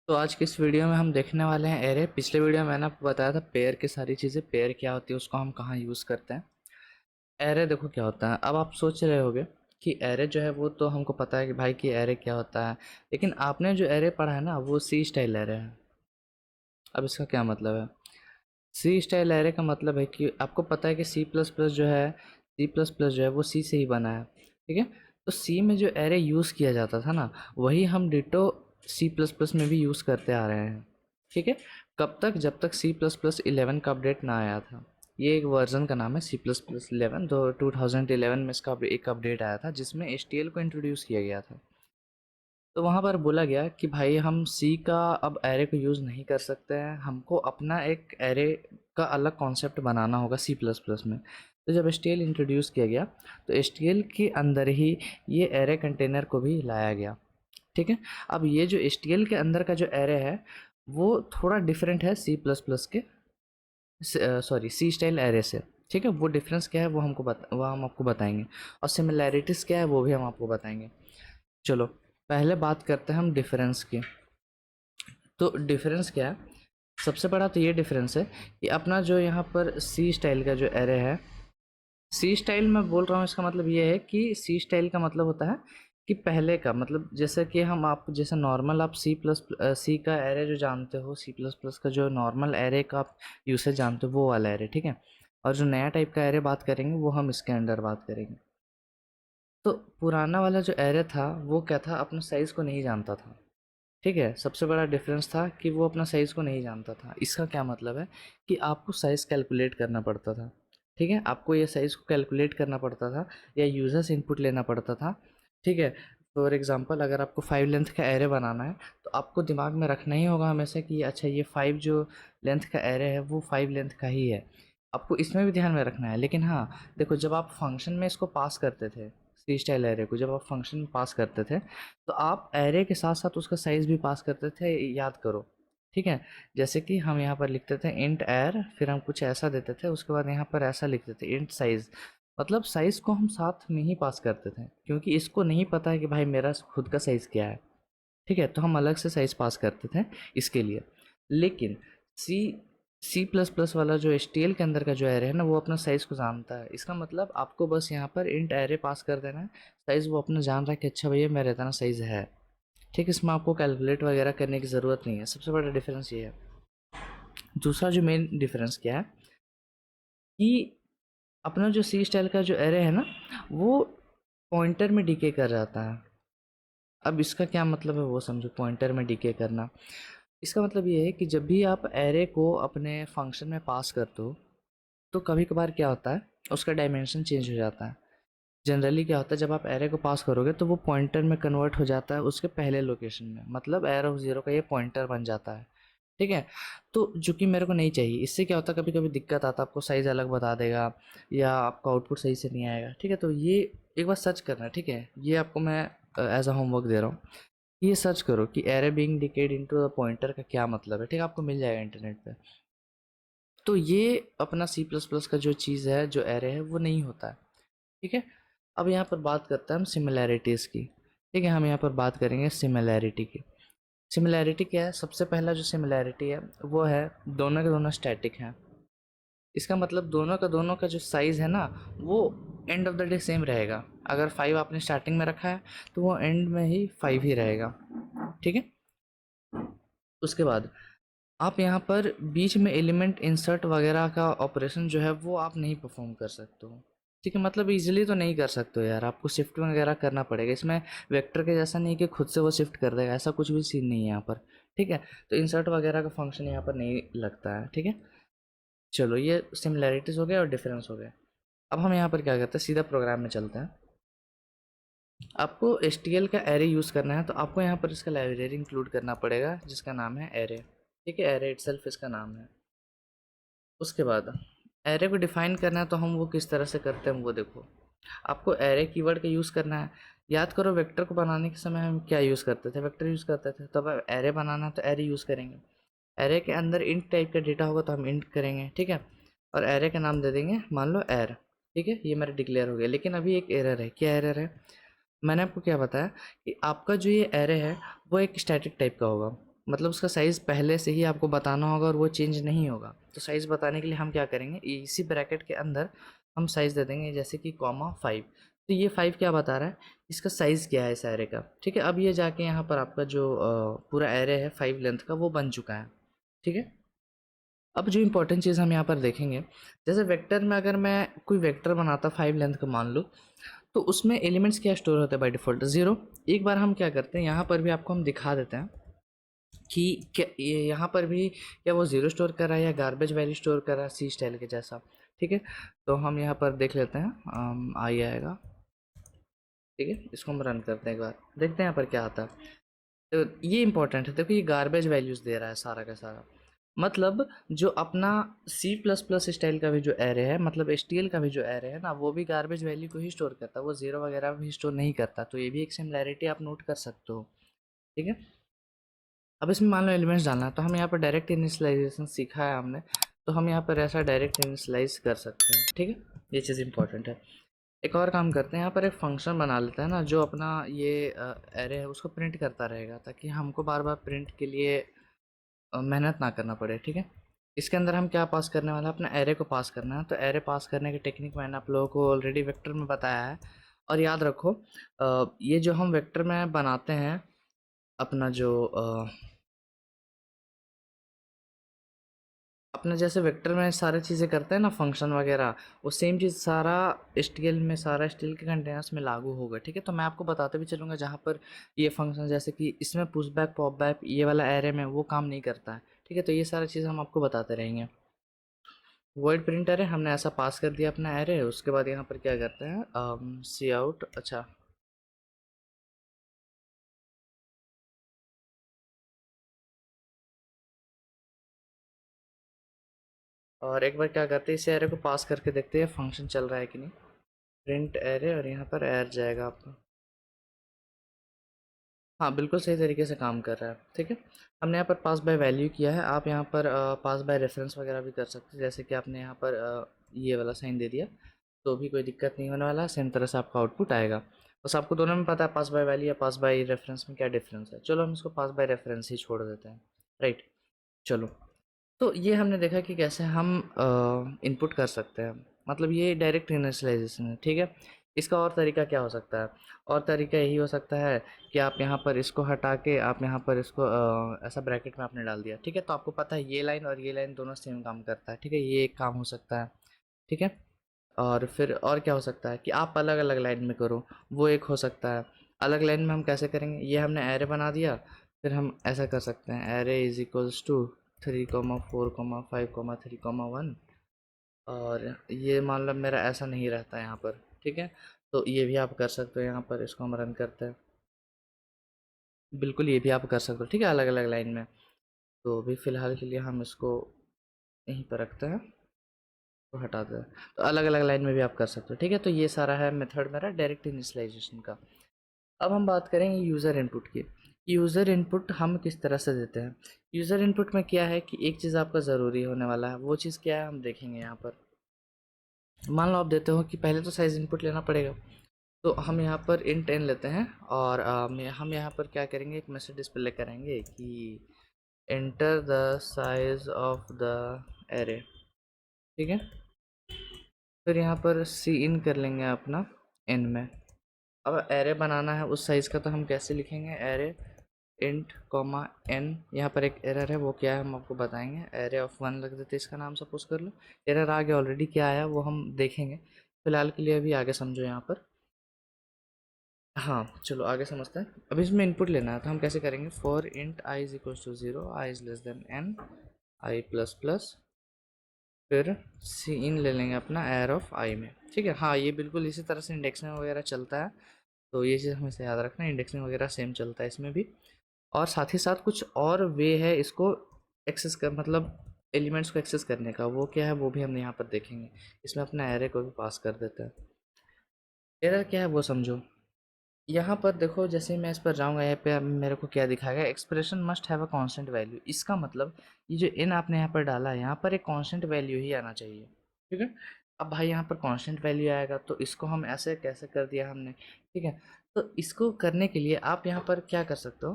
तो आज की इस वीडियो में हम देखने वाले हैं एरे। पिछले वीडियो में मैंने आपको बताया था पेयर की सारी चीज़ें, पेयर क्या होती है, उसको हम कहाँ यूज़ करते हैं। एरे देखो क्या होता है। अब आप सोच रहे होगे कि एरे जो है वो तो हमको पता है कि भाई कि एरे क्या होता है, लेकिन आपने जो एरे पढ़ा है ना वो सी स्टाइल एरे है। अब इसका क्या मतलब है? सी स्टाइल एरे का मतलब है कि आपको पता है कि सी प्लस प्लस जो है, सी प्लस प्लस जो है वो सी से ही बना है। ठीक है, तो सी में जो एरे यूज़ किया जाता था ना, वही हम डिटो सी प्लस प्लस में भी यूज़ करते आ रहे हैं। ठीक है, कब तक? जब तक सी प्लस प्लस 11 का अपडेट ना आया था। ये एक वर्जन का नाम है सी प्लस प्लस 11। तो 2011 में इसका एक अपडेट आया था जिसमें एच टी एल को इंट्रोड्यूस किया गया था। तो वहाँ पर बोला गया कि भाई हम सी का अब एरे को यूज़ नहीं कर सकते हैं, हमको अपना एक एरे का अलग कॉन्सेप्ट बनाना होगा सी प्लस प्लस में। तो जब एच टी एल इंट्रोड्यूस किया गया तो एच टी एल के अंदर ही ये एरे कंटेनर को भी लाया गया। ठीक है, अब ये जो एच टी एल के अंदर का जो एरे है वो थोड़ा डिफरेंट है सी प्लस प्लस के, सॉरी सी स्टाइल एरे से। ठीक है, वो डिफरेंस क्या है वो हम आपको बताएंगे, और सिमिलैरिटीज़ क्या है वो भी हम आपको बताएंगे। चलो पहले बात करते हैं हम डिफरेंस की। तो डिफरेंस क्या है? सबसे बड़ा तो ये डिफरेंस है कि अपना जो यहाँ पर सी स्टाइल का जो एरे है, सी स्टाइल मैं बोल रहा हूँ इसका मतलब ये है कि सी स्टाइल का मतलब होता है कि पहले का मतलब, जैसे कि हम आप जैसे नॉर्मल आप सी का एरे जो जानते हो, सी प्लस प्लस का जो नॉर्मल एरे का आप यूसेज जानते हो वो वाला एरे। ठीक है, और जो नया टाइप का एरे बात करेंगे वो हम इसके अंडर बात करेंगे। तो पुराना वाला जो एरे था वो क्या था, अपने साइज़ को नहीं जानता था। ठीक है, सबसे बड़ा डिफरेंस था कि वो अपना साइज़ को नहीं जानता था। इसका क्या मतलब है कि आपको साइज़ कैलकुलेट करना पड़ता था। ठीक है, आपको ये साइज़ को कैलकुलेट करना पड़ता था या यूज़र्स इनपुट लेना पड़ता था। ठीक है, फॉर एग्जांपल अगर आपको 5 लेंथ का एरे बनाना है तो आपको दिमाग में रखना ही होगा हमेशा कि अच्छा ये 5 जो लेंथ का एरे है वो 5 लेंथ का ही है। आपको इसमें भी ध्यान में रखना है। लेकिन हाँ, देखो जब आप फंक्शन में इसको पास करते थे, सी स्टाइल एरे को जब आप फंक्शन में पास करते थे तो आप एरे के साथ साथ उसका साइज़ भी पास करते थे। याद करो। ठीक है, जैसे कि हम यहाँ पर लिखते थे इंट एर, फिर हम कुछ ऐसा देते थे, उसके बाद यहाँ पर ऐसा लिखते थे इंट साइज़। मतलब साइज़ को हम साथ में ही पास करते थे, क्योंकि इसको नहीं पता है कि भाई मेरा खुद का साइज़ क्या है। ठीक है, तो हम अलग से साइज़ पास करते थे इसके लिए। लेकिन सी सी प्लस प्लस वाला जो एच टी एल के अंदर का जो एरे है ना वो अपना साइज़ को जानता है। इसका मतलब आपको बस यहाँ पर इंट एरे पास कर देना है, साइज़ वो अपना जान रहा है कि अच्छा भैया मेरा इतना साइज़ है। ठीक है, इसमें आपको कैलकुलेट वगैरह करने की ज़रूरत नहीं है। सबसे बड़ा डिफरेंस ये है। दूसरा जो मेन डिफरेंस क्या है कि अपना जो सी स्टाइल का जो एरे है ना वो पॉइंटर में डीके कर जाता है। अब इसका क्या मतलब है वो समझो, पॉइंटर में डीके करना। इसका मतलब ये है कि जब भी आप एरे को अपने फंक्शन में पास करते हो तो कभी कभार क्या होता है, उसका डायमेंशन चेंज हो जाता है। जनरली क्या होता है, जब आप एरे को पास करोगे तो वो पॉइंटर में कन्वर्ट हो जाता है उसके पहले लोकेशन में, मतलब एरो ऑफ ज़ीरो का ये पॉइंटर बन जाता है। ठीक है, तो जो कि मेरे को नहीं चाहिए। इससे क्या होता है, कभी कभी दिक्कत आता है, आपको साइज़ अलग बता देगा या आपका आउटपुट सही से नहीं आएगा। ठीक है, तो ये एक बार सर्च करना। ठीक है, ये आपको मैं एज अ होमवर्क दे रहा हूँ। ये सर्च करो कि array being decade into the pointer का क्या मतलब है। ठीक है, आपको मिल जाएगा इंटरनेट पे। तो ये अपना सी प्लस प्लस का जो चीज़ है, जो एरे है वो नहीं होता है। ठीक है, अब यहाँ पर बात करते हैं हम सिमिलैरिटीज़ की। ठीक है, हम यहाँ पर बात करेंगे सिमिलैरिटी की। सिमिलैरिटी क्या है? सबसे पहला जो सिमिलैरिटी है वो है दोनों के दोनों स्टैटिक हैं। इसका मतलब दोनों का जो साइज़ है ना वो end of the day same रहेगा। अगर 5 आपने स्टार्टिंग में रखा है तो वो एंड में ही 5 ही रहेगा। ठीक है, उसके बाद आप यहाँ पर बीच में एलिमेंट इंसर्ट वगैरह का ऑपरेशन जो है वो आप नहीं परफॉर्म कर सकते हो। ठीक है, मतलब इजीली तो नहीं कर सकते हो यार, आपको शिफ्ट वगैरह करना पड़ेगा। इसमें वेक्टर के जैसा नहीं कि खुद से वो शिफ्ट कर देगा, ऐसा कुछ भी सीन नहीं है यहाँ पर। ठीक है, तो इंसर्ट वगैरह का फंक्शन यहाँ पर नहीं लगता है। ठीक है, चलो ये सिमिलैरिटीज़ हो गया और डिफरेंस हो गया। अब हम यहाँ पर क्या करते हैं, सीधा प्रोग्राम में चलते हैं। आपको एच टी एल का एरे यूज़ करना है तो आपको यहाँ पर इसका लाइब्रेरी इंक्लूड करना पड़ेगा जिसका नाम है एरे। ठीक है, एरे इटसेल्फ इसका नाम है। उसके बाद एरे को डिफाइन करना है तो हम वो किस तरह से करते हैं वो देखो। आपको एरे कीवर्ड का यूज़ करना है। याद करो वेक्टर को बनाने के समय हम क्या यूज़ करते थे, वेक्टर यूज़ करते थे। तो अब एरे बनाना है तो एरे यूज़ करेंगे। एरे के अंदर इंट टाइप का डेटा होगा तो हम इंट करेंगे। ठीक है, और एरे का नाम दे देंगे मान लो एर। ठीक है, ये मेरा डिक्लेयर हो गया। लेकिन अभी एक एरर है। क्या एरर है? मैंने आपको क्या बताया कि आपका जो ये एरे है वो एक स्टैटिक टाइप का होगा। मतलब उसका साइज़ पहले से ही आपको बताना होगा और वो चेंज नहीं होगा। तो साइज़ बताने के लिए हम क्या करेंगे, इसी ब्रैकेट के अंदर हम साइज़ दे देंगे, जैसे कि कॉमा 5। तो ये 5 क्या बता रहा है, इसका साइज़ क्या है इस एरे का, ठीक है। अब ये जाके यहाँ पर आपका जो पूरा एरे है 5 लेंथ का वो बन चुका है, ठीक है। अब जो इम्पोर्टेंट चीज़ हम यहाँ पर देखेंगे, जैसे वेक्टर में अगर मैं कोई वेक्टर बनाता 5 लेंथ का मान लो, तो उसमें एलिमेंट्स क्या स्टोर होते हैं बाय डिफ़ॉल्ट, 0। एक बार हम क्या करते हैं, यहाँ पर भी आपको हम दिखा देते हैं कि क्या ये यहाँ पर भी क्या वो 0 स्टोर कर रहा है या गार्बेज वैल्यू स्टोर कर रहा है, सी स्टाइल के जैसा, ठीक है। तो हम यहाँ पर देख लेते हैं, आई आएगा, ठीक है। इसको हम रन करते हैं, एक बार देखते हैं यहाँ पर क्या आता है। तो ये इंपॉर्टेंट है, देखो ये गार्बेज वैल्यूज़ दे रहा है सारा का सारा। मतलब जो अपना सी प्लस प्लस स्टाइल का भी जो एरे है, मतलब एच टी एल का भी जो एरे है ना, वो भी गार्बेज वैल्यू को ही स्टोर करता है, वो जीरो वगैरह भी स्टोर नहीं करता। तो ये भी एक सिमिलैरिटी आप नोट कर सकते हो, ठीक है। अब इसमें मान लो एलिमेंट्स डालना है, तो हम यहाँ पर डायरेक्ट इनिशियलाइजेशन सीखा है हमने, तो हम यहाँ पर ऐसा डायरेक्ट इनिशियलाइज कर सकते हैं, ठीक है। ये चीज़ इंपॉर्टेंट है। एक और काम करते हैं, यहाँ पर एक फंक्शन बना लेते हैं ना, जो अपना ये एरे है उसको प्रिंट करता रहेगा, ताकि हमको बार बार प्रिंट के लिए मेहनत ना करना पड़े, ठीक है। इसके अंदर हम क्या पास करने वाला है, अपना एरे को पास करना है। तो एरे पास करने की टेक्निक मैंने आप लोगों को ऑलरेडी वेक्टर में बताया है। और याद रखो, ये जो हम वेक्टर में बनाते हैं, अपना जो अपने जैसे वेक्टर में सारी चीज़ें करते हैं ना, फंक्शन वगैरह, वो सेम चीज़ सारा एचटीएल में, सारा एचटीएल के कंटेनर्स में लागू होगा, ठीक है। तो मैं आपको बताते भी चलूँगा, जहाँ पर ये फंक्शन जैसे कि इसमें पुश बैक पॉप बैक ये वाला एरे में वो काम नहीं करता है, ठीक है। तो ये सारी चीज़ हम आपको बताते रहेंगे। वर्ड प्रिंटर है, हमने ऐसा पास कर दिया अपना एरे। उसके बाद यहाँ पर क्या करते हैं, सी आउट, अच्छा, और एक बार क्या करते हैं, इस एरे को पास करके देखते हैं फंक्शन चल रहा है कि नहीं। प्रिंट एरे, और यहाँ पर एर जाएगा आपका। हाँ, बिल्कुल सही तरीके से काम कर रहा है, ठीक है। हमने यहाँ पर पास बाय वैल्यू किया है। आप यहाँ पर पास बाय रेफरेंस वगैरह भी कर सकते हैं, जैसे कि आपने यहाँ पर ये वाला साइन दे दिया, तो भी कोई दिक्कत नहीं होने वाला। सेम तरह से आपका आउटपुट आएगा। बस आपको दोनों में पता है पास बाय वैल्यू या पास बाय रेफरेंस में क्या डिफरेंस है। चलो हम इसको पास बाय रेफरेंस ही छोड़ देते हैं, राइट। चलो, तो ये हमने देखा कि कैसे हम इनपुट कर सकते हैं, मतलब ये डायरेक्ट इनिशियलाइजेशन है, ठीक है। इसका और तरीका क्या हो सकता है, और तरीका यही हो सकता है कि आप यहाँ पर इसको हटा के आप यहाँ पर इसको ऐसा ब्रैकेट में आपने डाल दिया, ठीक है। तो आपको पता है ये लाइन और ये लाइन दोनों सेम काम करता है, ठीक है। ये एक काम हो सकता है, ठीक है। और फिर और क्या हो सकता है कि आप अलग अलग लाइन में करो, वो एक हो सकता है। अलग लाइन में हम कैसे करेंगे, ये हमने एरे बना दिया, फिर हम ऐसा कर सकते हैं, एरे इज इक्वल्स टू 3,4,5,3,1, और ये मान लो मेरा ऐसा नहीं रहता है यहाँ पर, ठीक है। तो ये भी आप कर सकते हो, यहाँ पर इसको हम रन करते हैं, बिल्कुल ये भी आप कर सकते हो, ठीक है, अलग अलग लाइन में। तो अभी फ़िलहाल के लिए हम इसको यहीं पर रखते हैं, तो हटा दें। तो अलग अलग लाइन में भी आप कर सकते हो, ठीक है। तो ये सारा है मेथड मेरा डायरेक्ट इनिशियलाइजेशन का। अब हम बात करेंगे यूज़र इनपुट की। यूज़र इनपुट हम किस तरह से देते हैं। यूज़र इनपुट में क्या है कि एक चीज़ आपका ज़रूरी होने वाला है, वो चीज़ क्या है हम देखेंगे यहाँ पर। मान लो आप देते हो कि पहले तो साइज़ इनपुट लेना पड़ेगा, तो हम यहाँ पर इंट n लेते हैं, और हम यहाँ पर क्या करेंगे, एक मैसेज डिस्प्ले करेंगे कि enter the size of the array, ठीक है। फिर यहाँ पर सी इन कर लेंगे अपना n में। अब एरे बनाना है उस साइज़ का, तो हम कैसे लिखेंगे, एरे इंट कॉमा एन। यहाँ पर एक एरर है, वो क्या है हम आपको बताएंगे। एरे ऑफ 1 रख देते इसका नाम, सपोज कर लो। एरर आगे ऑलरेडी क्या आया वो हम देखेंगे, फिलहाल के लिए अभी आगे समझो यहाँ पर। हाँ, चलो आगे समझते हैं। अब इसमें इनपुट लेना है, तो हम कैसे करेंगे, for int I is equal to 0, I is less than n, I plus plus, फिर सी इन ले लेंगे अपना एर ऑफ आई में, ठीक है। हाँ, ये बिल्कुल इसी तरह से इंडेक्सिंग वगैरह चलता है, तो ये चीज़ हमें से याद रखना है, इंडेक्सिंग वगैरह सेम चलता है इसमें भी। और साथ ही साथ कुछ और वे है इसको एक्सेस कर, मतलब एलिमेंट्स को एक्सेस करने का, वो क्या है वो भी हम यहाँ पर देखेंगे। इसमें अपना एरे को भी पास कर देते हैं। एरर क्या है वो समझो। यहाँ पर देखो, जैसे मैं इस पर जाऊँगा, यहाँ पे अब मेरे को क्या दिखाएगा, expression must have a constant value. इसका मतलब ये जो n आपने यहाँ पर डाला है, यहाँ पर एक कांस्टेंट वैल्यू ही आना चाहिए, ठीक है। अब भाई यहाँ पर कांस्टेंट वैल्यू आएगा, तो इसको हम ऐसे कैसे कर दिया हमने, ठीक है। तो इसको करने के लिए आप यहाँ पर क्या कर सकते हो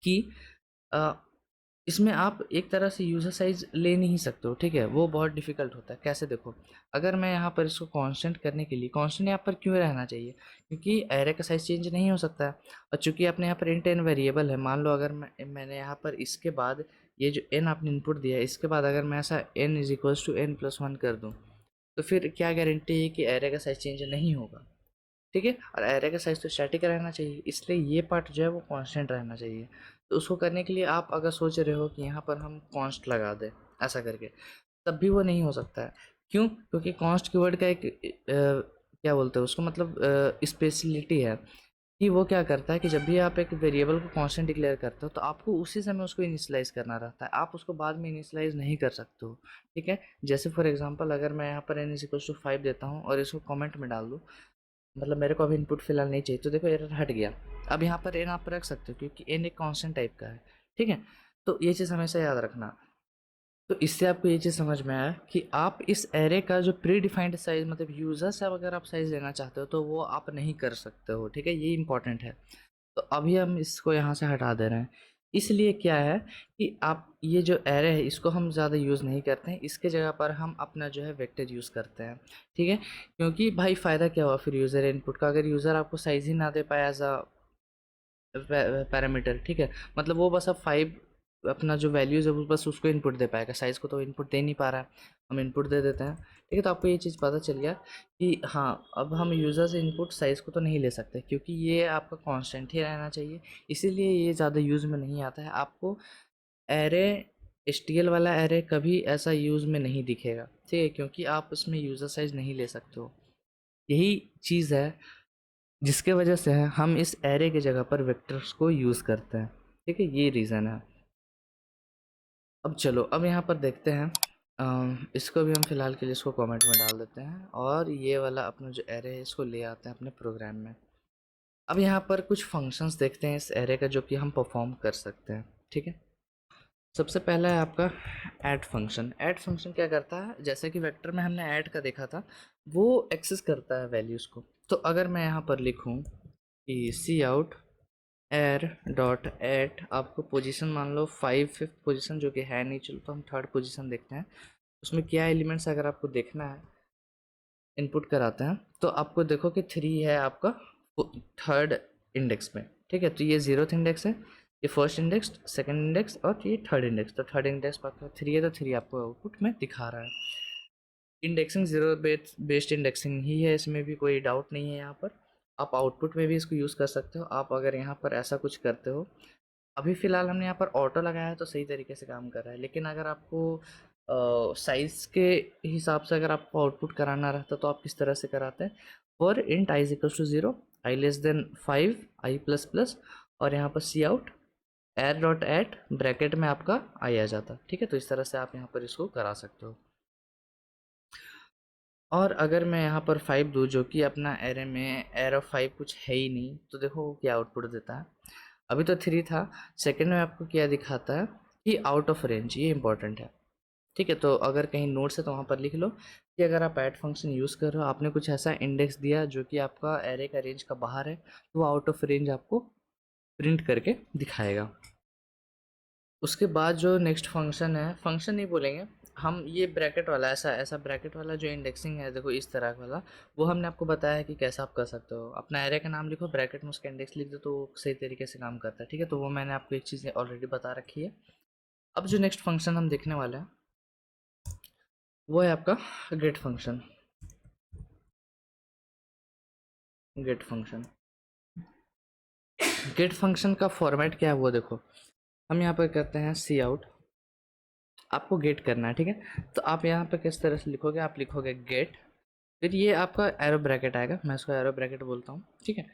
कि इसमें आप एक तरह से यूज़र साइज़ ले नहीं सकते हो, ठीक है? वो बहुत डिफ़िकल्ट होता है। कैसे देखो, अगर मैं यहाँ पर इसको कांस्टेंट करने के लिए कांस्टेंट यहाँ पर क्यों रहना चाहिए? क्योंकि एरे का साइज़ चेंज नहीं हो सकता है और चूँकि अपने यहाँ पर इंट एन वेरिएबल है, मान लो अगर मैंने यहाँ पर इसके बाद ये जो एन आपने इनपुट दिया है, इसके बाद अगर मैं ऐसा n is equals to n plus 1 कर दूँ, तो फिर क्या गारंटी है कि एरे का साइज़ चेंज नहीं होगा? ठीक है, और एरे का साइज़ तो स्टैटिक रहना चाहिए, इसलिए ये पार्ट जो है वो कांस्टेंट रहना चाहिए। तो उसको करने के लिए आप अगर सोच रहे हो कि यहाँ पर हम कॉन्स्ट लगा दें ऐसा करके, तब भी वो नहीं हो सकता है। क्यों? क्योंकि कॉन्स्ट कीवर्ड का एक क्या बोलते हैं उसको, मतलब स्पेशलिटी है कि वो क्या करता है कि जब भी आप एक वेरिएबल को कांस्टेंट डिक्लेयर करते हो तो आपको उसी समय उसको इनिशियलाइज़ करना रहता है, आप उसको बाद में इनिशियलाइज़ नहीं कर सकते हो। ठीक है, जैसे फॉर एग्जांपल अगर मैं यहाँ पर n इज इक्वल टू 5 देता हूँ और इसको कमेंट में डाल दूँ, मतलब मेरे को अभी इनपुट फिलहाल नहीं चाहिए, तो देखो एरर हट गया। अब यहाँ पर एन आप रख सकते हो क्योंकि एन एक कांस्टेंट टाइप का है। ठीक है, तो ये चीज़ हमेशा याद रखना। तो इससे आपको ये चीज़ समझ में आया कि आप इस एरे का जो प्री डिफाइंड साइज, मतलब यूज़र से अगर आप साइज लेना चाहते हो तो वो आप नहीं कर सकते हो। ठीक है, ये इंपॉर्टेंट है। तो अभी हम इसको यहाँ से हटा दे रहे हैं। इसलिए क्या है कि आप ये जो एरे है इसको हम ज़्यादा यूज़ नहीं करते हैं, इसके जगह पर हम अपना जो है वेक्टर यूज़ करते हैं। ठीक है, क्योंकि भाई फ़ायदा क्या हुआ फिर यूज़र इनपुट का, अगर यूज़र आपको साइज़ ही ना दे पाया एज अ पैरामीटर, ठीक है, मतलब वो बस अब 5 अपना जो वैल्यूज़ है वो बस उसको इनपुट दे पाएगा, साइज़ को तो इनपुट दे नहीं पा रहा है, हम इनपुट दे देते हैं। ठीक है, तो आपको ये चीज़ पता चल गया कि हाँ, अब हम यूज़र से इनपुट साइज़ को तो नहीं ले सकते क्योंकि ये आपका कांस्टेंट ही रहना चाहिए, इसीलिए ये ज़्यादा यूज़ में नहीं आता है। आपको एरे एचटीएल वाला एरे कभी ऐसा यूज़ में नहीं दिखेगा, ठीक है, क्योंकि आप उसमें यूज़र साइज़ नहीं ले सकते हो। यही चीज़ है जिसके वजह से हम इस एरे की जगह पर वेक्टर्स को यूज़ करते हैं। ठीक है, ये रीज़न है। अब चलो, अब यहाँ पर देखते हैं, इसको भी हम फ़िलहाल के लिए इसको कमेंट में डाल देते हैं और ये वाला अपना जो एरे है इसको ले आते हैं अपने प्रोग्राम में। अब यहाँ पर कुछ फंक्शंस देखते हैं इस एरे का जो कि हम परफॉर्म कर सकते हैं। ठीक है, सबसे पहला है आपका ऐड फंक्शन। ऐड फंक्शन क्या करता है, जैसे कि वेक्टर में हमने ऐड का देखा था, वो एक्सेस करता है वैल्यूज़ को। तो अगर मैं यहाँ पर लिखूँ कि C out arr dot eight, आपको पोजीशन मान लो 5th पोजीशन जो कि है नहीं, चलो तो हम 3rd पोजीशन देखते हैं। उसमें क्या एलिमेंट्स अगर आपको देखना है इनपुट कराते हैं तो आपको देखो कि 3 है आपका 3rd इंडेक्स में। ठीक है, तो ये 0th इंडेक्स है, ये 1st इंडेक्स, 2nd इंडेक्स और ये 3rd इंडेक्स। तो 3rd इंडेक्स पर आपका 3 है तो 3 आपको आउटपुट में दिखा रहा है। इंडेक्सिंग जीरो बेस्ड इंडेक्सिंग ही है, इसमें भी कोई डाउट नहीं है। यहाँ पर आप आउटपुट में भी इसको यूज़ कर सकते हो। आप अगर यहाँ पर ऐसा कुछ करते हो, अभी फ़िलहाल हमने यहाँ पर ऑटो लगाया है तो सही तरीके से काम कर रहा है, लेकिन अगर आपको साइज़ के हिसाब से अगर आपको आउटपुट कराना रहता तो आप किस तरह से कराते हैं, for int I is equals to 0, I less than 5, I plus plus, और यहाँ पर cout arr dot at bracket में आपका आई आ जाता। ठीक है, तो इस तरह से आप यहाँ पर इसको करा सकते हो। और अगर मैं यहाँ पर 5 दूँ जो कि अपना एरे में एरो 5 कुछ है ही नहीं, तो देखो वो क्या आउटपुट देता है। अभी तो 3 था, सेकंड में आपको क्या दिखाता है कि आउट ऑफ रेंज, ये इंपॉर्टेंट है। ठीक है, तो अगर कहीं नोट्स है तो वहाँ पर लिख लो कि अगर आप ऐड फंक्शन यूज़ कर रहे हो, आपने कुछ ऐसा इंडेक्स दिया जो कि आपका एरे का रेंज का बाहर है, तो वो आउट ऑफ रेंज आपको प्रिंट करके दिखाएगा। उसके बाद जो नेक्स्ट फंक्शन है, फंक्शन नहीं बोलेंगे हम, ये ब्रैकेट वाला, ऐसा ऐसा ब्रैकेट वाला जो इंडेक्सिंग है, देखो इस तरह वाला, वो हमने आपको बताया है कि कैसे आप कर सकते हो। अपना एरे का नाम लिखो, ब्रैकेट में उसका इंडेक्स लिख दो, तो वो सही तरीके से काम करता है। ठीक है, तो वो मैंने आपको एक चीज़ ऑलरेडी बता रखी है। अब जो नेक्स्ट फंक्शन हम देखने वाले हैं वो है आपका get function. Get function, get function का फॉर्मेट क्या है वो देखो, हम यहाँ पर करते हैं सी आउट, आपको गेट करना है। ठीक है, तो आप यहाँ पे किस तरह से लिखोगे, आप लिखोगे गेट, फिर ये आपका एरो ब्रैकेट आएगा, मैं इसको एरो ब्रैकेट बोलता हूँ। ठीक है,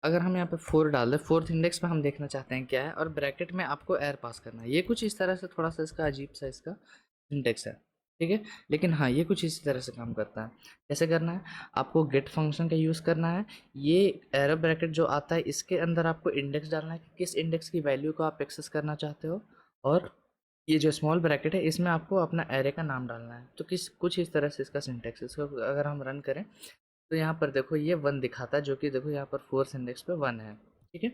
अगर हम यहाँ पे 4 डाल दें, 4th इंडेक्स में हम देखना चाहते हैं क्या है, और ब्रैकेट में आपको एर पास करना है। ये कुछ इस तरह से, थोड़ा सा इसका अजीब सा इसका सिंटेक्स है। ठीक है, लेकिन हाँ, ये कुछ इसी तरह से काम करता है। कैसे करना है, आपको गेट फंक्शन का यूज़ करना है। ये एरो ब्रैकेट जो आता है इसके अंदर आपको इंडेक्स डालना है कि किस इंडेक्स की वैल्यू को आप एक्सेस करना चाहते हो, और ये जो स्मॉल ब्रैकेट है इसमें आपको अपना एरे का नाम डालना है। तो किस कुछ इस तरह से इसका सिंटेक्स, इसको अगर हम रन करें तो यहाँ पर देखो ये 1 दिखाता है, जो कि देखो यहाँ पर 4th इंडेक्स पे 1 है। ठीक है,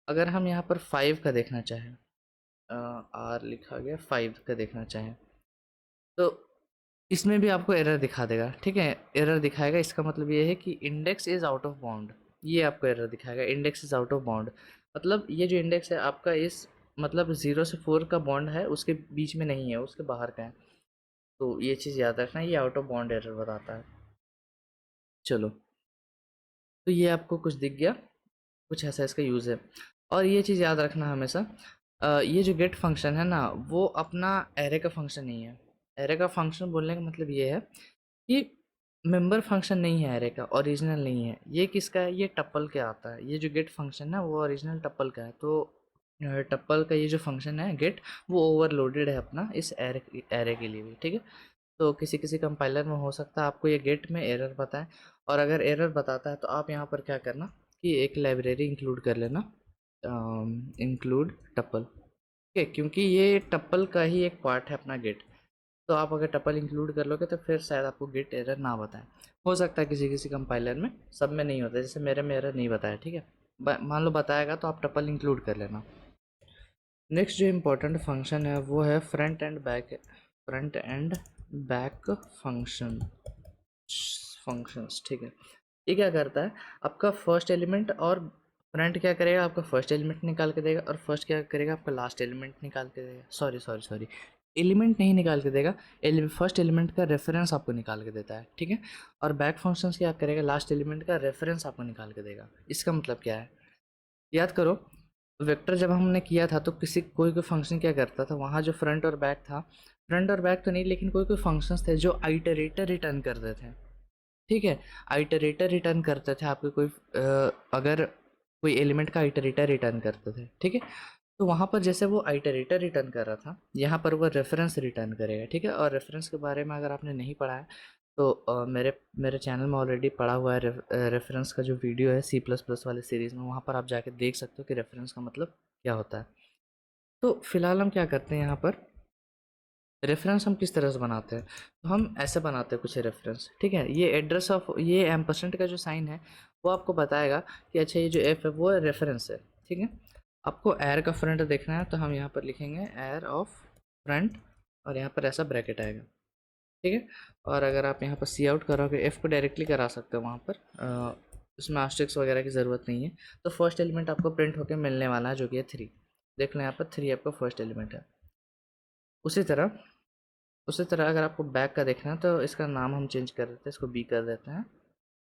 अगर हम यहाँ पर 5 का देखना चाहें आर लिखा गया 5 का देखना चाहें तो इसमें भी आपको एरर दिखा देगा। ठीक है, एरर दिखाएगा, इसका मतलब ये है कि index is out of bound. ये आपको एरर दिखाएगा, index is out of bound. मतलब ये जो इंडेक्स है आपका इस मतलब 0 से 4 का बॉन्ड है उसके बीच में नहीं है, उसके बाहर का है। तो ये चीज़ याद रखना, ये आउट ऑफ बाउंड एरर बताता है। चलो, तो ये आपको कुछ दिख गया, कुछ ऐसा इसका यूज़ है। और ये चीज़ याद रखना हमेशा, ये जो गेट फंक्शन है ना, वो अपना एरे का फंक्शन नहीं है। एरे का फंक्शन बोलने का मतलब ये है कि मेंबर फंक्शन नहीं है, एरे का ओरिजिनल नहीं है। ये किसका है? ये टप्पल के आता है। ये जो गेट फंक्शन है वो ओरिजिनल टप्पल का है। तो टप्पल का ये जो फंक्शन है गेट, वो ओवरलोडेड है अपना इस एरे एरे के लिए भी। ठीक है, तो किसी किसी कंपाइलर में हो सकता है आपको ये गेट में एरर बताए, और अगर एरर बताता है तो आप यहाँ पर क्या करना कि एक लाइब्रेरी इंक्लूड कर लेना, इंक्लूड टप्पल। ठीक है, क्योंकि ये टप्पल का ही एक पार्ट है अपना गेट। तो आप अगर टप्पल इंक्लूड कर लोगे तो फिर शायद आपको गेट एरर ना बताए। हो सकता है किसी किसी कंपाइलर में, सब में नहीं होता, जैसे मेरे में एरर नहीं बताया। ठीक है, मान लो बताएगा तो आप टप्पल इंक्लूड कर लेना। नेक्स्ट जो इम्पोर्टेंट फंक्शन है वो है front end back, front end back function functions. ठीक है, ये क्या करता है, आपका फर्स्ट एलिमेंट और फ्रंट क्या करेगा, आपका फर्स्ट एलिमेंट निकाल के देगा, और फर्स्ट क्या करेगा, आपका लास्ट एलिमेंट निकाल के देगा। सॉरी सॉरी सॉरी, एलिमेंट नहीं निकाल के देगा, फर्स्ट एलिमेंट का रेफरेंस आपको निकाल के देता है। ठीक है, और बैक फंक्शंस क्या करेगा, लास्ट एलिमेंट का रेफरेंस आपको निकाल के देगा। इसका मतलब क्या है, याद करो, वेक्टर जब हमने किया था तो किसी कोई कोई फंक्शन क्या करता था, वहाँ जो फ्रंट और बैक था, फ्रंट और बैक तो नहीं, लेकिन कोई कोई फंक्शंस थे जो आइटरेटर रिटर्न करते थे। ठीक है, आइटरेटर रिटर्न करते थे आपके कोई अगर कोई एलिमेंट का आइटरेटर रिटर्न करते थे। ठीक है, तो वहाँ पर जैसे वो आइटरेटर रिटर्न कर रहा था, यहाँ पर वो रेफरेंस रिटर्न करेगा। ठीक है, और रेफरेंस के बारे में अगर आपने नहीं पढ़ा है तो मेरे मेरे चैनल में ऑलरेडी पढ़ा हुआ है। रेफरेंस का जो वीडियो है सी प्लस प्लस वाले सीरीज़ में, वहाँ पर आप जाके देख सकते हो कि रेफरेंस का मतलब क्या होता है। तो फिलहाल हम क्या करते हैं यहाँ पर, रेफरेंस हम किस तरह से बनाते हैं, तो हम ऐसे बनाते हैं कुछ रेफरेंस। ठीक है, ये एड्रेस ऑफ ये एम्परसेंट का जो साइन है वो आपको बताएगा कि अच्छा ये जो एफ है वो रेफरेंस है। ठीक है, आपको एर का फ्रंट देखना है तो हम यहाँ पर लिखेंगे एर ऑफ फ्रंट, और यहाँ पर ऐसा ब्रैकेट आएगा। ठीक है, और अगर आप यहाँ पर सी आउट करोगे, एफ़ को डायरेक्टली करा सकते हो वहाँ पर, उसमें आस्ट्रिक्स वगैरह की ज़रूरत नहीं है। तो फर्स्ट एलिमेंट आपको प्रिंट होकर मिलने वाला है जो कि है 3। देख लें यहाँ पर 3 आपका फर्स्ट एलिमेंट है। उसी तरह अगर आपको बैक का देखना है तो इसका नाम हम चेंज कर देते हैं, इसको बी कर देते हैं,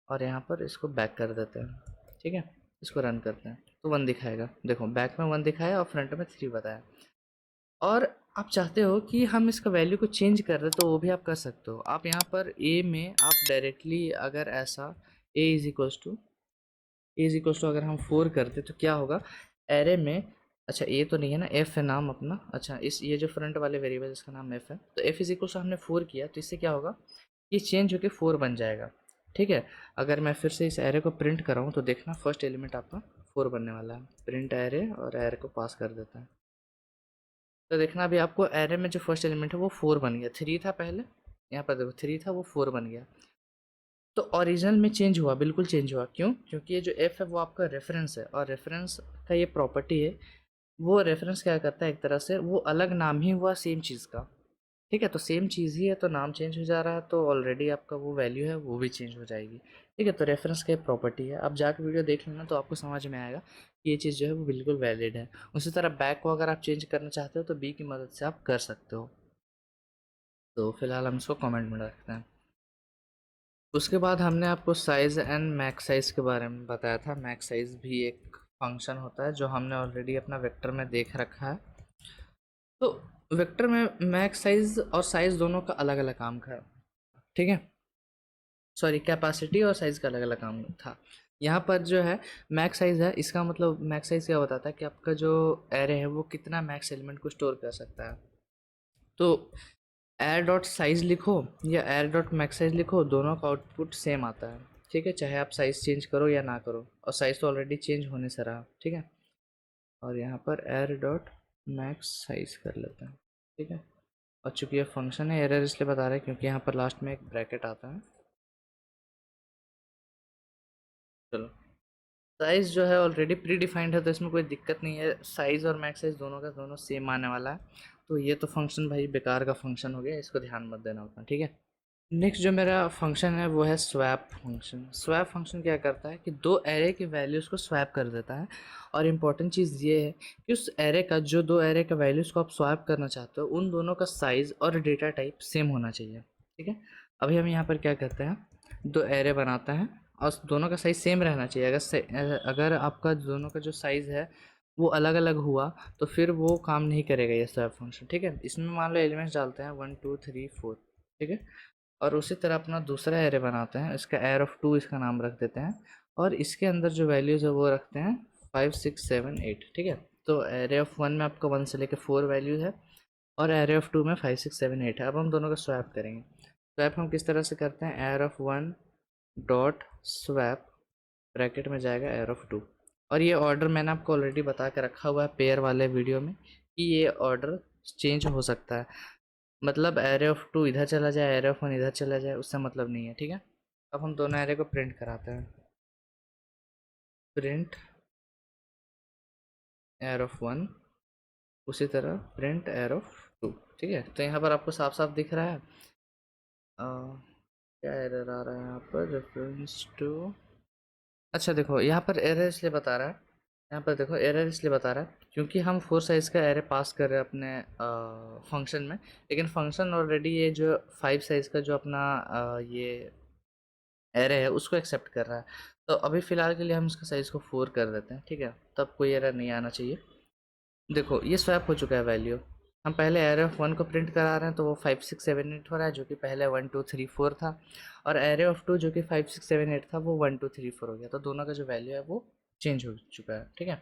और यहाँ पर इसको बैक कर देते हैं। ठीक है, इसको रन करते हैं तो 1 दिखाएगा। देखो, बैक में 1 दिखाया और फ्रंट में 3 बताया। और आप चाहते हो कि हम इसका वैल्यू को चेंज कर दें तो वो भी आप कर सकते हो। आप यहाँ पर ए में आप डायरेक्टली अगर ऐसा ए इज इक्वल्स टू अगर हम 4 करते तो क्या होगा, एरे में, अच्छा ए तो नहीं है ना, एफ है नाम अपना। अच्छा, इस ये जो फ्रंट वाले वेरिएबल इसका नाम एफ है, तो एफ इज इक्वल्स टू हमने 4 किया तो इससे क्या होगा, ये चेंज होकर 4 बन जाएगा। ठीक है, अगर मैं फिर से इस एरे को प्रिंट कराऊँ तो देखना फर्स्ट एलिमेंट आपका 4 बनने वाला है। प्रिंट एरे, और एरे को पास कर देता है तो देखना अभी आपको एरे में जो फर्स्ट एलिमेंट है वो 4 बन गया। 3 था पहले, यहाँ पर देखो 3 था, वो 4 बन गया। तो ओरिजिनल में चेंज हुआ, बिल्कुल चेंज हुआ। क्यों? क्योंकि ये जो एफ है वो आपका रेफरेंस है, और रेफरेंस का ये प्रॉपर्टी है, वो रेफरेंस क्या करता है, एक तरह से वो अलग नाम ही हुआ सेम चीज़ का। ठीक है, तो सेम चीज़ ही है तो नाम चेंज हो जा रहा है, तो ऑलरेडी आपका वो वैल्यू है वो भी चेंज हो जाएगी। ठीक है, तो रेफरेंस का एक प्रॉपर्टी है, आप जाकर वीडियो देख लेना तो आपको समझ में आएगा कि ये चीज़ जो है वो बिल्कुल वैलिड है। उसी तरह बैक को अगर आप चेंज करना चाहते हो तो बी की मदद से आप कर सकते हो। तो फिलहाल हम इसको कमेंट में रखते हैं। उसके बाद हमने आपको साइज़ एंड मैक्स साइज़ के बारे में बताया था। मैक्स साइज़ भी एक फंक्शन होता है जो हमने ऑलरेडी अपना वेक्टर में देख रखा है। तो वेक्टर में मैक्स साइज़ और साइज़ दोनों का अलग अलग काम का है। ठीक है, सॉरी, कैपेसिटी और साइज़ का अलग अलग काम था। यहाँ पर जो है मैक्स साइज़ है, इसका मतलब मैक्स साइज़ क्या बताता है कि आपका जो एरे है वो कितना मैक्स एलिमेंट को स्टोर कर सकता है। तो एयर डॉट साइज़ लिखो या एयर डॉट मैक्स साइज़ लिखो, दोनों का आउटपुट सेम आता है। ठीक है, चाहे आप साइज़ चेंज करो या ना करो, और साइज़ तो ऑलरेडी चेंज होने से रहा। ठीक है, और यहाँ पर एयर डॉट मैक्स साइज़ कर लेते हैं। ठीक है, और चूंकि ये फंक्शन है, एरर इसलिए बता रहे हैं क्योंकि यहाँ पर लास्ट में एक ब्रैकेट आता है। चलो, साइज़ जो है ऑलरेडी प्री डिफाइंड है, तो इसमें कोई दिक्कत नहीं है। साइज़ और मैक्स साइज़ दोनों का दोनों सेम आने वाला है। तो ये तो फंक्शन भाई बेकार का फंक्शन हो गया, इसको ध्यान मत देना उतना, ठीक है। नेक्स्ट जो मेरा फंक्शन है वो है स्वैप फंक्शन। स्वैप फंक्शन क्या करता है कि दो एरे के वैल्यूज़ को स्वैप कर देता है। और इम्पॉर्टेंट चीज़ ये है कि उस एरे का जो दो एरे का वैल्यूज़ को आप स्वैप करना चाहते हो, उन दोनों का साइज़ और डेटा टाइप सेम होना चाहिए, ठीक है। अभी हम यहाँ पर क्या करते हैं, दो एरे बनाते हैं और दोनों का साइज़ सेम रहना चाहिए। अगर आपका दोनों का जो साइज़ है वो अलग अलग हुआ तो फिर वो काम नहीं करेगा ये स्वैप फंक्शन, ठीक है। इसमें मान लो एलिमेंट्स डालते हैं 1 2 3 4, ठीक है। और उसी तरह अपना दूसरा एरे बनाते हैं, इसका एयर ऑफ 2 इसका नाम रख देते हैं। और इसके अंदर जो वैल्यूज़ है वो रखते हैं 5 6 7 8, ठीक है। तो एरे ऑफ 1 में आपका 1 से लेकर 4 वैल्यूज़ है और एरे ऑफ 2 में 5 6 7 8 है। अब हम दोनों का स्वैप करेंगे। स्वैप हम किस तरह से करते हैं, air of 1 dot swap bracket में जाएगा एयर ऑफ 2। और ये ऑर्डर मैंने आपको ऑलरेडी बता के रखा हुआ है पेयर वाले वीडियो में कि ये ऑर्डर चेंज हो सकता है। मतलब एरे ऑफ 2 इधर चला जाए, एरे ऑफ 1 इधर चला जाए, उससे मतलब नहीं है, ठीक है। अब हम दोनों एरे को प्रिंट कराते हैं। प्रिंट एयर ऑफ 1, उसी तरह प्रिंट एयर ऑफ 2, ठीक है। तो यहाँ पर आपको साफ साफ दिख रहा है क्या एरर आ रहा है यहाँ पर, रेफरेंस टू। अच्छा देखो यहाँ पर एरर इसलिए बता रहा है, यहाँ पर देखो एरर इसलिए बता रहा है क्योंकि हम 4 साइज़ का एरे पास कर रहे हैं अपने फंक्शन में, लेकिन फंक्शन ऑलरेडी ये जो 5 साइज़ का जो अपना ये एरे है उसको एक्सेप्ट कर रहा है। तो अभी फ़िलहाल के लिए हम इसका साइज़ को 4 कर देते हैं, ठीक है। तब कोई एरर नहीं आना चाहिए। देखो ये स्वैप हो चुका है वैल्यू। हम पहले एरे ऑफ 1 को प्रिंट करा रहे हैं तो वो 5 6 7 8 हो रहा है, जो कि पहले 1 2 3 4 था। और एरे ऑफ 2 जो कि 5 6 7 8 था वो 1 2 3 4 हो गया। तो दोनों का जो वैल्यू है वो चेंज हो चुका है, ठीक है।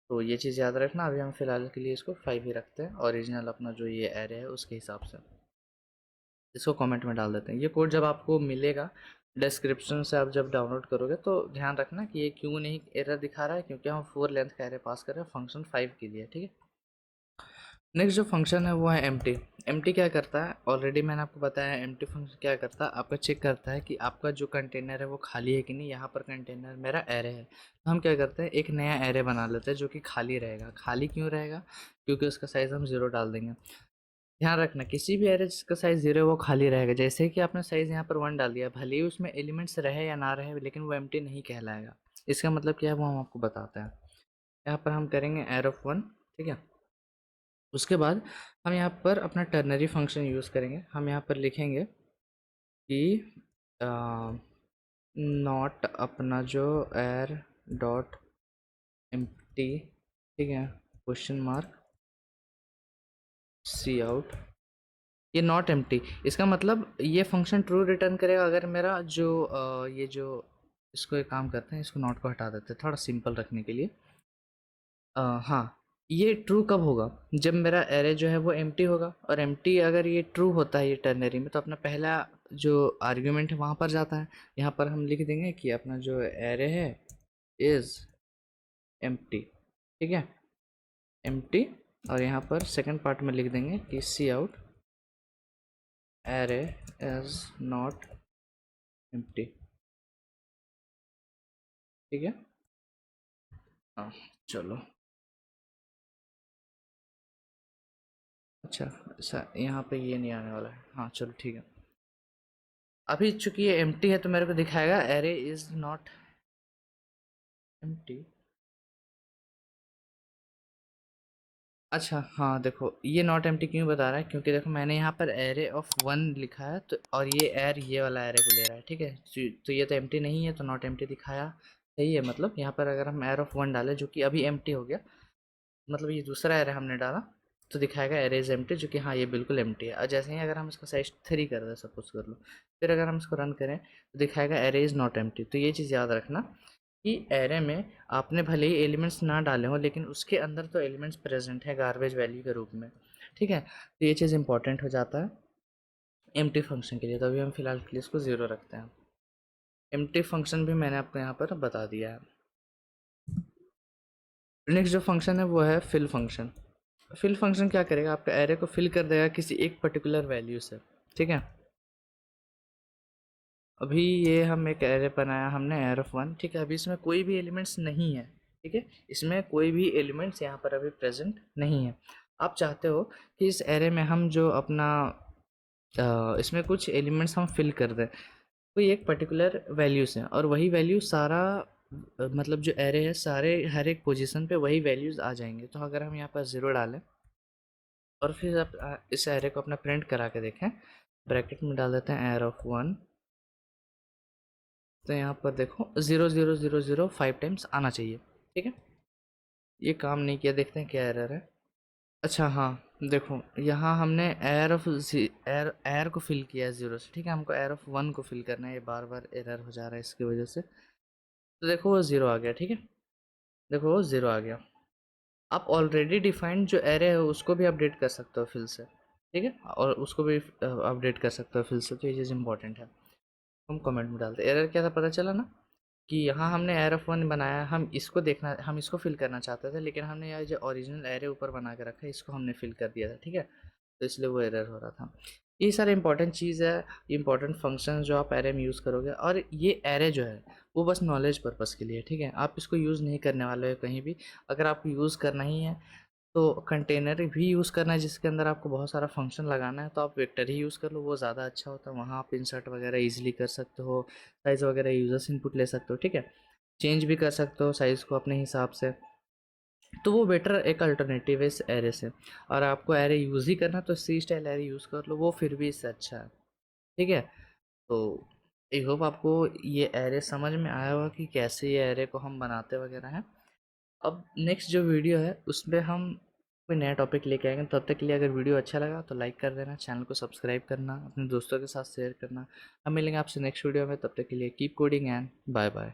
तो ये चीज़ याद रखना। अभी हम फ़िलहाल के लिए इसको 5 ही रखते हैं, ओरिजिनल अपना जो ये एरे है उसके हिसाब से। इसको कमेंट में डाल देते हैं। ये कोड जब आपको मिलेगा डिस्क्रिप्शन से, आप जब डाउनलोड करोगे तो ध्यान रखना कि ये क्यों नहीं एरर दिखा रहा है, क्योंकि हम 4 लेंथ का एरे पास कर रहे हैं फंक्शन 5 के लिए, ठीक है। नेक्स्ट जो फंक्शन है वो है एम्प्टी। एम्प्टी क्या करता है, ऑलरेडी मैंने आपको बताया। एम्प्टी फंक्शन क्या करता है, आपका चेक करता है कि आपका जो कंटेनर है वो खाली है कि नहीं। यहाँ पर कंटेनर मेरा एरे है, तो हम क्या करते हैं, एक नया एरे बना लेते हैं जो कि खाली रहेगा। खाली क्यों रहेगा, क्योंकि उसका साइज़ हम 0 डाल देंगे। ध्यान रखना किसी भी एरे जिसका साइज़ 0 है वो खाली रहेगा। जैसे कि आपने साइज़ यहाँ पर 1 डाल दिया, भले ही उसमें एलिमेंट्स रहे या ना रहे, लेकिन वो एम्प्टी नहीं कहलाएगा। इसका मतलब क्या है वो हम आपको बताते हैं। यहाँ पर हम करेंगे एरे ऑफ 1, ठीक है। उसके बाद हम यहाँ पर अपना टर्नरी फंक्शन यूज़ करेंगे। हम यहाँ पर लिखेंगे कि नॉट अपना जो एर डॉट एम्प्टी, ठीक है, क्वेश्चन मार्क सी आउट। ये नॉट एम्प्टी, इसका मतलब ये फंक्शन ट्रू रिटर्न करेगा अगर मेरा जो ये जो इसको एक काम करते हैं, इसको नॉट को हटा देते हैं थोड़ा सिंपल रखने के लिए। हाँ, ये ट्रू कब होगा, जब मेरा एरे जो है वो एम्प्टी होगा। और एम्प्टी अगर ये ट्रू होता है ये टर्नरी में, तो अपना पहला जो आर्ग्यूमेंट है वहाँ पर जाता है। यहाँ पर हम लिख देंगे कि अपना जो एरे है इज़ एम्प्टी, ठीक है, एम्प्टी। और यहाँ पर सेकंड पार्ट में लिख देंगे कि C out array is not empty, ठीक है। हाँ चलो, अच्छा ऐसा यहाँ पे ये नहीं आने वाला है, हाँ चलो ठीक है। अभी चूंकि ये एम्प्टी है तो मेरे को दिखाएगा एरे इज नॉट एम्प्टी। अच्छा हाँ देखो ये नॉट एम्प्टी क्यों बता रहा है, क्योंकि देखो मैंने यहाँ पर एरे ऑफ 1 लिखा है, तो और ये एर ये वाला एरे को ले रहा है, ठीक है। तो ये तो एम्प्टी नहीं है, तो नॉट एम्प्टी दिखाया, सही है। मतलब यहाँ पर अगर हम एर ऑफ 1 डालें जो कि अभी एम्प्टी हो गया, मतलब ये दूसरा एरे हमने डाला, तो दिखाएगा एरे इज एम्प्टी, जो कि हाँ ये बिल्कुल एम्प्टी है। और जैसे ही अगर हम इसका साइज 3 कर दें, सपोज कर लो, फिर अगर हम इसको रन करें तो दिखाएगा एरे इज़ नॉट एम्प्टी। तो ये चीज़ याद रखना कि एरे में आपने भले ही एलिमेंट्स ना डाले हों, लेकिन उसके अंदर तो एलिमेंट्स प्रेजेंट है गार्बेज वैल्यू के रूप में, ठीक है। तो ये चीज़ इंपॉर्टेंट हो जाता है एम्प्टी फंक्शन के लिए। तो अभी हम फिलहाल के लिए इसको 0 रखते हैं। एम्प्टी फंक्शन भी मैंने आपको यहाँ पर बता दिया है। नेक्स्ट जो फंक्शन है वो है फिल फंक्शन। फिल फंक्शन क्या करेगा, आपका एरे को फिल कर देगा किसी एक पर्टिकुलर वैल्यू से, ठीक है। अभी ये हम एक एरे बनाया हमने एयर ऑफ 1, ठीक है। अभी इसमें कोई भी एलिमेंट्स नहीं है, ठीक है। इसमें कोई भी एलिमेंट्स यहाँ पर अभी प्रेजेंट नहीं है। आप चाहते हो कि इस एरे में हम जो अपना इसमें कुछ एलिमेंट्स हम फिल कर दें कोई एक पर्टिकुलर वैल्यू से, और वही वैल्यू सारा मतलब जो एरे है सारे हर एक पोजीशन पे वही वैल्यूज़ आ जाएंगे। तो अगर हम यहाँ पर ज़ीरो डालें और फिर आप इस एरे को अपना प्रिंट करा के देखें, ब्रैकेट में डाल देते हैं एयर ऑफ 1, तो यहाँ पर देखो 0 0 0 0 5 टाइम्स आना चाहिए, ठीक है। ये काम नहीं किया, देखते हैं क्या एरर है। अच्छा हाँ, देखो यहाँ हमने एयर एयर को फिल किया है 0 से, ठीक है। हमको एयर ऑफ 1 को फिल करना है, ये बार बार एरर हो जा रहा है इसकी वजह से। तो देखो वो 0 आ गया, ठीक है। देखो वो 0 आ गया। आप ऑलरेडी डिफाइंड जो एरे है उसको भी अपडेट कर सकते हो फिल से, ठीक है, और उसको भी अपडेट कर सकते हो फिल से। तो ये चीज़ इंपॉर्टेंट है। हम कमेंट में डालते एरर क्या था, पता चला ना कि यहाँ हमने एयर ऑफ 1 बनाया, हम इसको फिल करना चाहते थे, लेकिन हमने यहाँ जो ओरिजिनल एरे ऊपर बना के रखा है इसको हमने फिल कर दिया था, ठीक है। तो इसलिए वो एरर हो रहा था। ये सारे इंपॉर्टेंट चीज़ है, इंपॉर्टेंट फंक्शन जो आप एरे में यूज़ करोगे। और ये एरे जो है वो बस नॉलेज पर्पज़ के लिए, ठीक है। आप इसको यूज़ नहीं करने वाले हो कहीं भी। अगर आपको यूज़ करना ही है तो कंटेनर भी यूज़ करना है जिसके अंदर आपको बहुत सारा फंक्शन लगाना है, तो आप वेक्टर ही यूज़ कर लो, वो ज़्यादा अच्छा होता है। वहाँ आप इंसर्ट वगैरह ईजिली कर सकते हो, साइज़ वगैरह यूज़र्स इनपुट ले सकते हो, ठीक है। चेंज भी कर सकते हो साइज़ को अपने हिसाब से। तो वो बेटर एक अल्टरनेटिव है इस एरे से। और आपको एरे यूज़ ही करना तो सी स्टाइल एरे यूज़ कर लो, वो फिर भी इससे अच्छा है, ठीक है। तो आई होप आपको ये एरे समझ में आया होगा कि कैसे ये एरे को हम बनाते वगैरह हैं। अब नेक्स्ट जो वीडियो है उसमें हम कोई नया टॉपिक लेके आएंगे। तब तक के लिए अगर वीडियो अच्छा लगा तो लाइक कर देना, चैनल को सब्सक्राइब करना, अपने दोस्तों के साथ शेयर करना। हम मिलेंगे आपसे नेक्स्ट वीडियो में, तब तक के लिए keep coding and bye bye.